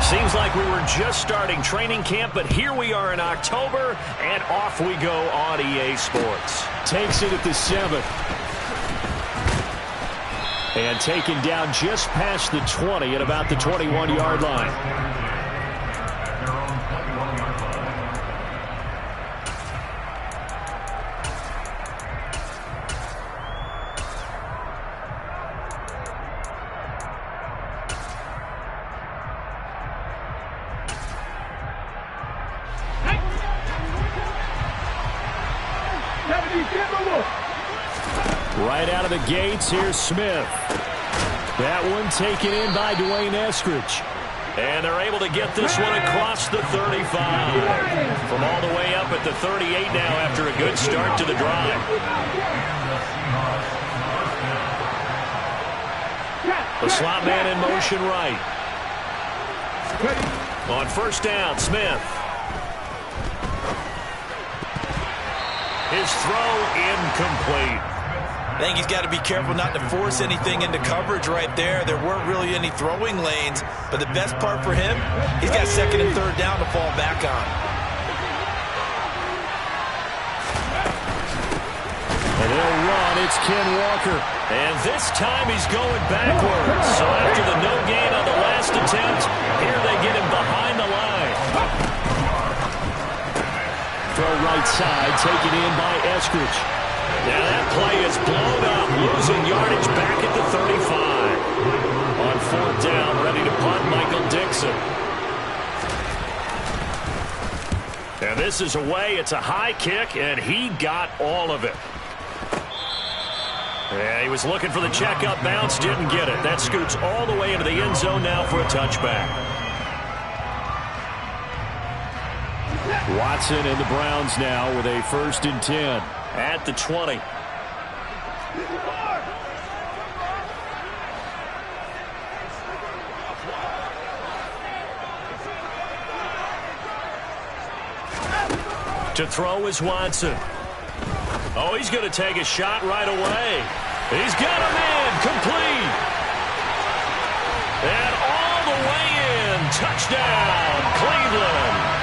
Seems like we were just starting training camp, but here we are in October, and off we go on EA Sports. Takes it at the 7. And taken down just past the 20 at about the 21-yard line. Right out of the gates, here's Smith. That one taken in by Dwayne Eskridge. And they're able to get this one across the 35. From all the way up at the 38 now after a good start to the drive. The slot man in motion right. On first down, Smith. His throw incomplete. I think he's got to be careful not to force anything into coverage right there. There weren't really any throwing lanes, but the best part for him, he's got second and third down to fall back on. And they'll run. It's Ken Walker. And this time he's going backwards. So after the no gain on the last attempt, here they get him behind the line. Throw right side, taken in by Eskridge. Now that play is blown up, losing yardage back at the 35. On fourth down, ready to punt, Michael Dixon. And this is away. It's a high kick, and he got all of it. Yeah, he was looking for the check-up bounce, didn't get it. That scoots all the way into the end zone now for a touchback. Watson and the Browns now with a 1st and 10. At the 20. To throw is Watson. Oh, he's going to take a shot right away. He's got a man complete. And all the way in. Touchdown, Cleveland.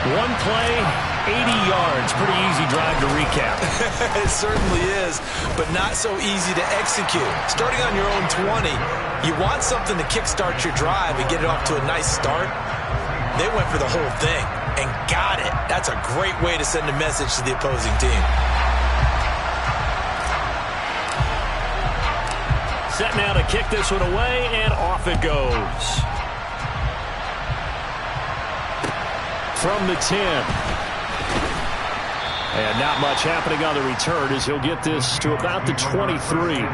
One play, 80 yards. Pretty easy drive to recap. It certainly is, but not so easy to execute. Starting on your own 20, you want something to kickstart your drive and get it off to a nice start. They went for the whole thing and got it. That's a great way to send a message to the opposing team. Set now to kick this one away, and off it goes. From the 10. And not much happening on the return as he'll get this to about the 23.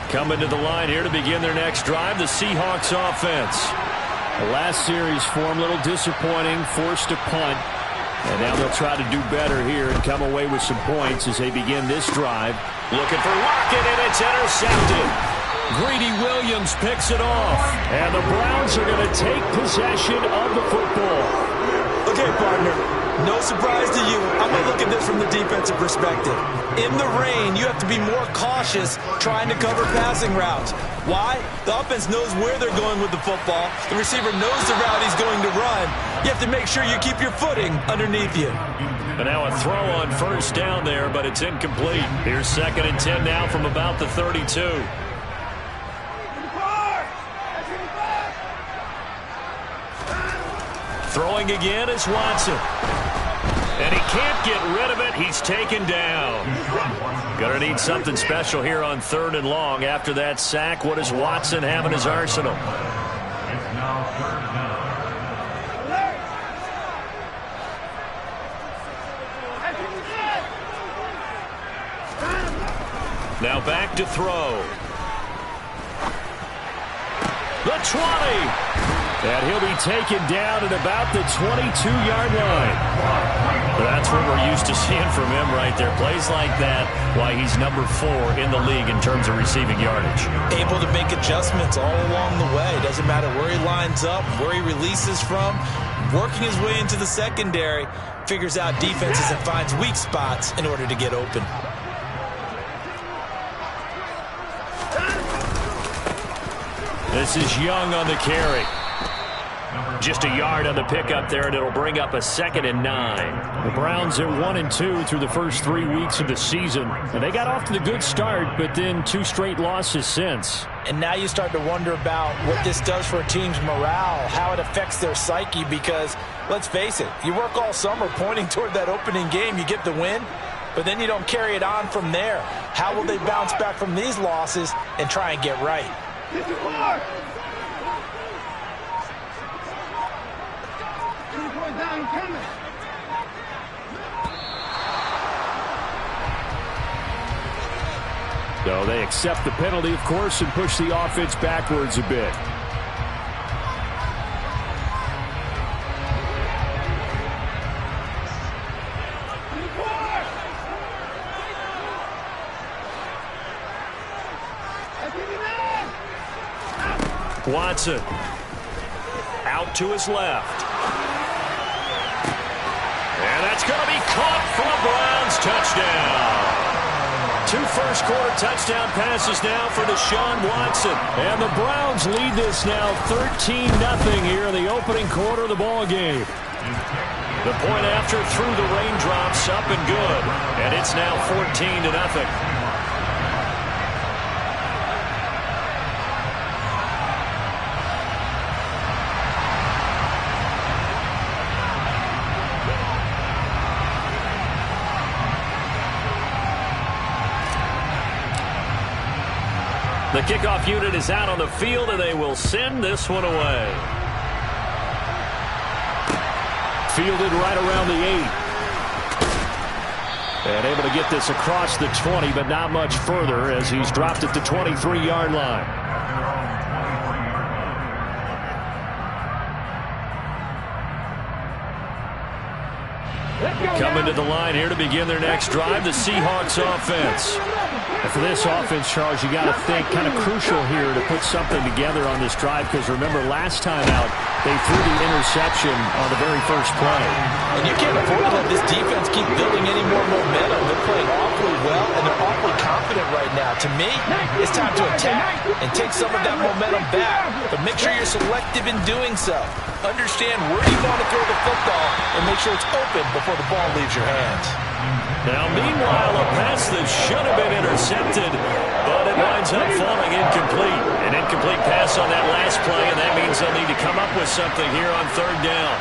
Coming to the line here to begin their next drive, the Seahawks offense. The last series for him, a little disappointing, forced a punt. And now they'll try to do better here and come away with some points as they begin this drive. Looking for Lockett, and it's intercepted. Greedy Williams picks it off. And the Browns are going to take possession of the football. Okay, partner, no surprise to you. I'm going to look at this from the defensive perspective. In the rain, you have to be more cautious trying to cover passing routes. Why? The offense knows where they're going with the football. The receiver knows the route he's going to run. You have to make sure you keep your footing underneath you. And now a throw on first down there, but it's incomplete. Here's 2nd and 10 now from about the 32. Throwing again is Watson. And he can't get rid of it. He's taken down. Gonna need something special here on 3rd and long. After that sack, what does Watson have in his arsenal? Now back to throw. The 20. And he'll be taken down at about the 22-yard line. That's what we're used to seeing from him right there. Plays like that, why he's number 4 in the league in terms of receiving yardage. Able to make adjustments all along the way. Doesn't matter where he lines up, where he releases from. Working his way into the secondary, figures out defenses and finds weak spots in order to get open. This is Young on the carry. Just a yard on the pickup there, and it'll bring up a 2nd and 9. The Browns are 1-2 through the first 3 weeks of the season. And they got off to the good start, but then 2 straight losses since. And now you start to wonder about what this does for a team's morale, how it affects their psyche, because, let's face it, you work all summer pointing toward that opening game, you get the win, but then you don't carry it on from there. How will they bounce back from these losses and try and get right? So they accept the penalty, of course, and push the offense backwards a bit. Watson out to his left. And that's going to be caught for a Browns touchdown. 2 first-quarter touchdown passes now for Deshaun Watson. And the Browns lead this now 13-0 here in the opening quarter of the ball game. The point after through the raindrops, up and good. And it's now 14-0. The kickoff unit is out on the field, and they will send this one away. Fielded right around the 8. And able to get this across the 20, but not much further as he's dropped at the 23-yard line. Coming to the line here to begin their next drive, the Seahawks offense. And for this offense, Charles, you got to think kind of crucial here to put something together on this drive, because remember last time out they threw the interception on the very first play. And you can't afford to let this defense keep building any more momentum. They're playing awfully well, and they're awfully confident right now. To me, it's time to attack and take some of that momentum back, but make sure you're selective in doing so. Understand where you want to throw the football and make sure it's open before the ball leaves your hands. Now, meanwhile, a pass that should have been intercepted, but it winds up falling incomplete. An incomplete pass on that last play, and that means they'll need to come up with something here on 3rd down.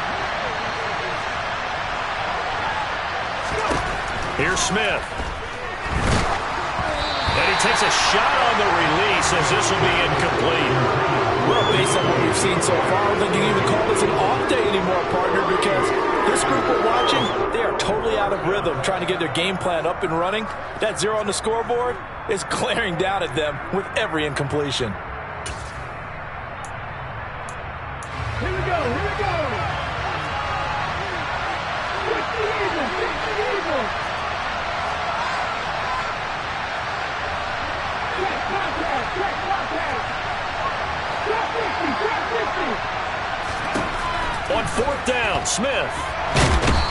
Here's Smith. And he takes a shot on the release as this will be incomplete. Well, based on what we've seen so far, I don't think you can even call this an off day anymore, partner, because this group we're watching, they are totally out of rhythm, trying to get their game plan up and running. That 0 on the scoreboard is glaring down at them with every incompletion. Here we go, here we go. Pick the Eagles, pick the Eagles. Check contact, check contact. Drop 50, drop 50. On 4th down, Smith.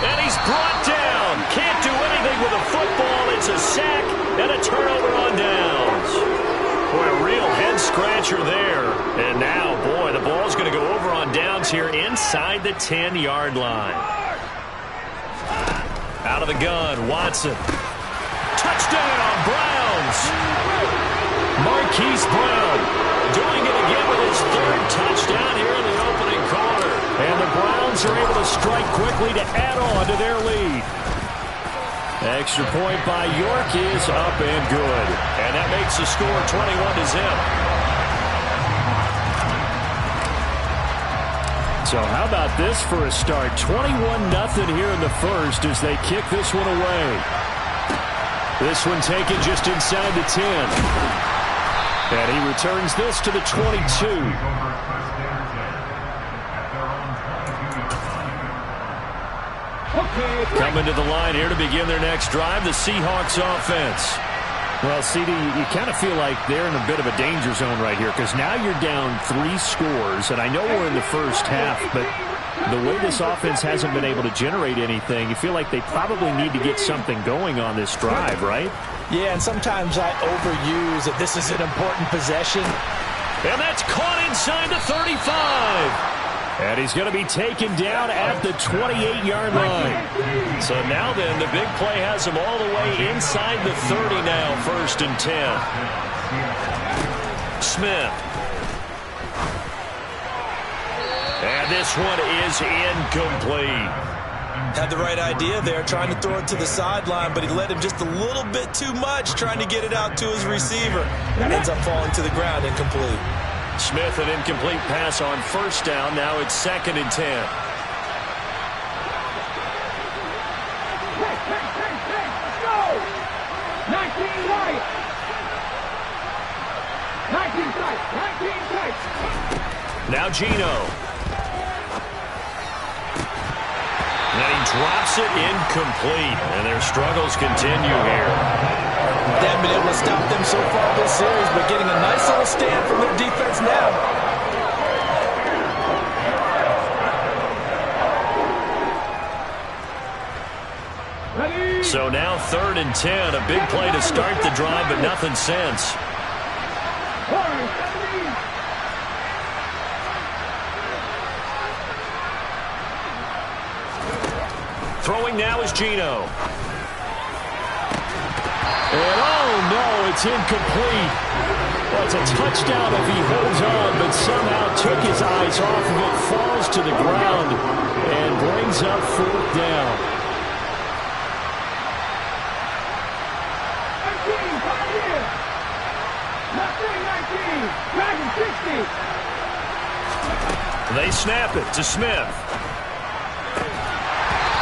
And he's brought down. Can't do anything with a football. It's a sack and a turnover on downs. Boy, a real head-scratcher there. And now, boy, the ball's going to go over on downs here inside the 10-yard line. Out of the gun, Watson. Touchdown, Browns. Marquise Brown doing it again with his 3rd touchdown here in the opening quarter. And the Browns are able to strike quickly to add on to their lead. Extra point by York is up and good. And that makes the score 21-0. So how about this for a start? 21-0 here in the first as they kick this one away. This one taken just inside the 10. And he returns this to the 22. Coming to the line here to begin their next drive, the Seahawks offense. Well, CD, you kind of feel like they're in a bit of a danger zone right here because now you're down 3 scores, and I know we're in the first half, but the way this offense hasn't been able to generate anything, you feel like they probably need to get something going on this drive, right? Yeah, and sometimes I overuse that this is an important possession. And that's caught inside the 35. And he's going to be taken down at the 28-yard line. So now then, the big play has him all the way inside the 30 now, 1st and 10. Smith. And this one is incomplete. Had the right idea there, trying to throw it to the sideline, but he let him just a little bit too much, trying to get it out to his receiver. Ends up falling to the ground, incomplete. Smith, an incomplete pass on 1st down. Now it's 2nd and 10. Go! 19 right. 19 tight. 19 tight. Now Gino. And then he drops it incomplete. And their struggles continue here. They haven't been able to stop them so far this series, but getting a nice little stand from their defense now. So now 3rd and 10. A big play to start the drive, but nothing since. Throwing now is Gino. And oh no, it's incomplete. Well, it's a touchdown if he holds on, but somehow took his eyes off of it, falls to the ground, and brings up 4th down. 19, 5 years. Not 19. Dragon 60. They snap it to Smith.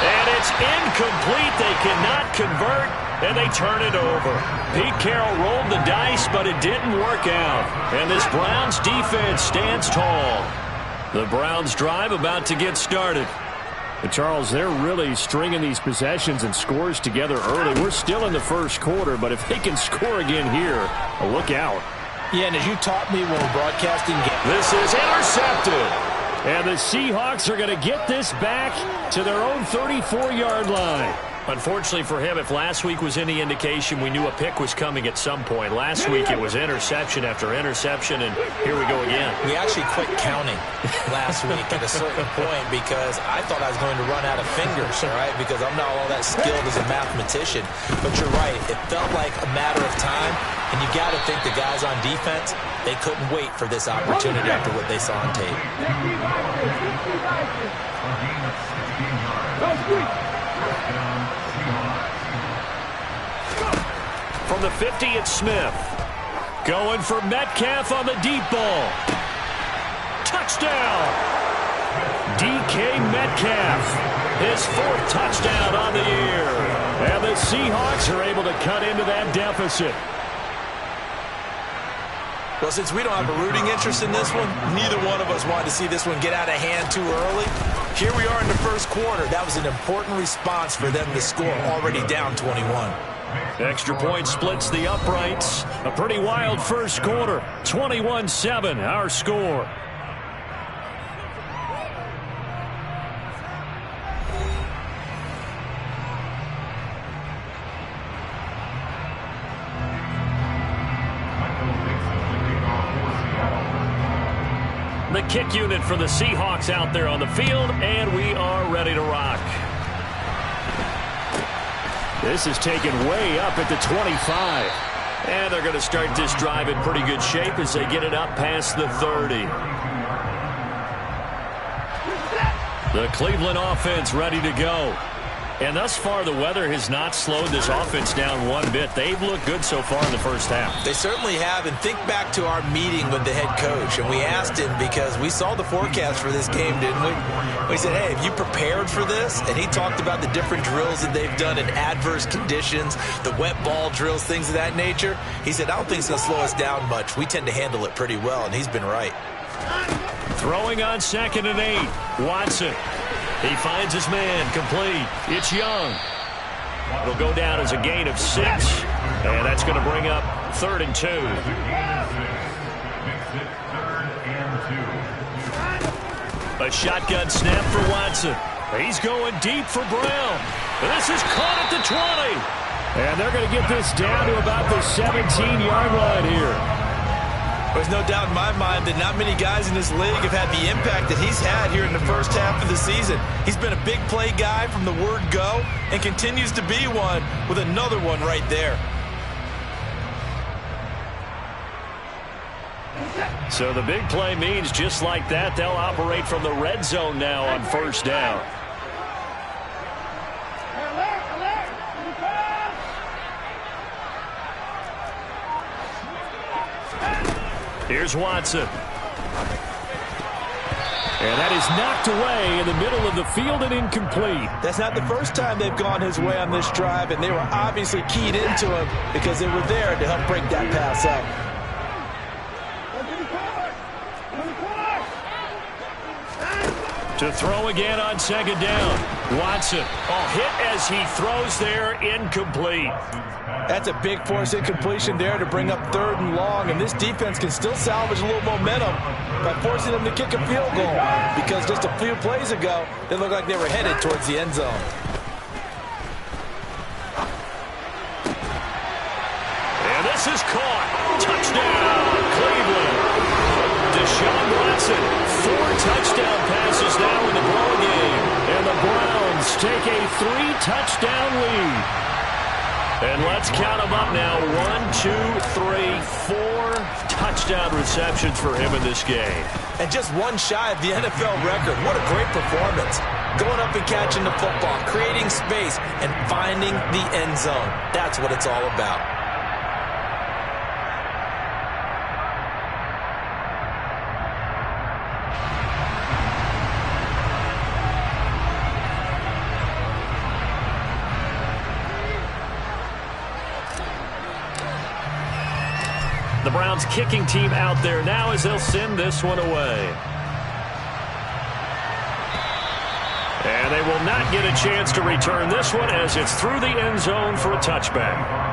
And it's incomplete. They cannot convert, and they turn it over. Pete Carroll rolled the dice, but it didn't work out. And this Browns defense stands tall. The Browns drive about to get started. And Charles, they're really stringing these possessions and scores together early. We're still in the 1st quarter, but if they can score again here, look out. Yeah, and as you taught me when we're broadcasting, this is intercepted. And the Seahawks are going to get this back to their own 34-yard line. Unfortunately for him, if last week was any indication, we knew a pick was coming at some point. Last week it was interception after interception, and here we go again. We actually quit counting last week at a certain point because I thought I was going to run out of fingers, all right, because I'm not all that skilled as a mathematician. But you're right. It felt like a matter of time, and you got to think the guys on defense, they couldn't wait for this opportunity after what they saw on tape. From the 50, it's Smith. Going for Metcalf on the deep ball. Touchdown! DK Metcalf. His 4th touchdown on the year. And the Seahawks are able to cut into that deficit. Well, since we don't have a rooting interest in this one, neither one of us wanted to see this one get out of hand too early. Here we are in the 1st quarter. That was an important response for them to score, already down 21. Extra point splits the uprights. A pretty wild 1st quarter. 21-7, our score. The kick unit for the Seahawks out there on the field, and we are ready to rock. This is taken way up at the 25. And they're going to start this drive in pretty good shape as they get it up past the 30. The Cleveland offense ready to go. And thus far, the weather has not slowed this offense down one bit. They've looked good so far in the 1st half. They certainly have. And think back to our meeting with the head coach. And we asked him because we saw the forecast for this game, didn't we? We said, hey, have you prepared for this? And he talked about the different drills that they've done in adverse conditions, the wet ball drills, things of that nature. He said, I don't think it's going to slow us down much. We tend to handle it pretty well, and he's been right. Throwing on 2nd and 8. Watson. He finds his man, complete. It's Young. It'll go down as a gain of 6, and that's going to bring up 3rd and 2. A shotgun snap for Watson. He's going deep for Brown. This is caught at the 20. And they're going to get this down to about the 17-yard line here. There's no doubt in my mind that not many guys in this league have had the impact that he's had here in the first half of the season. He's been a big play guy from the word go and continues to be one with another one right there. So the big play means just like that, they'll operate from the red zone now on 1st down. Here's Watson. And that is knocked away in the middle of the field and incomplete. That's not the first time they've gone his way on this drive, and they were obviously keyed into him because they were there to help break that pass up. To throw again on 2nd down. Watson, hit as he throws there, incomplete. That's a big force incompletion there to bring up 3rd and long, and this defense can still salvage a little momentum by forcing them to kick a field goal, because just a few plays ago, they looked like they were headed towards the end zone. And this is caught. Touchdown, Cleveland. Deshaun Watson, 4 touchdown passes now in the ball game. And the Browns take a 3-touchdown lead. And let's count them up now. 1, 2, 3, 4 touchdown receptions for him in this game. And just one shy of the NFL record. What a great performance. Going up and catching the football, creating space, and finding the end zone. That's what it's all about. The Browns kicking team out there now as they'll send this one away. And they will not get a chance to return this one as it's through the end zone for a touchback.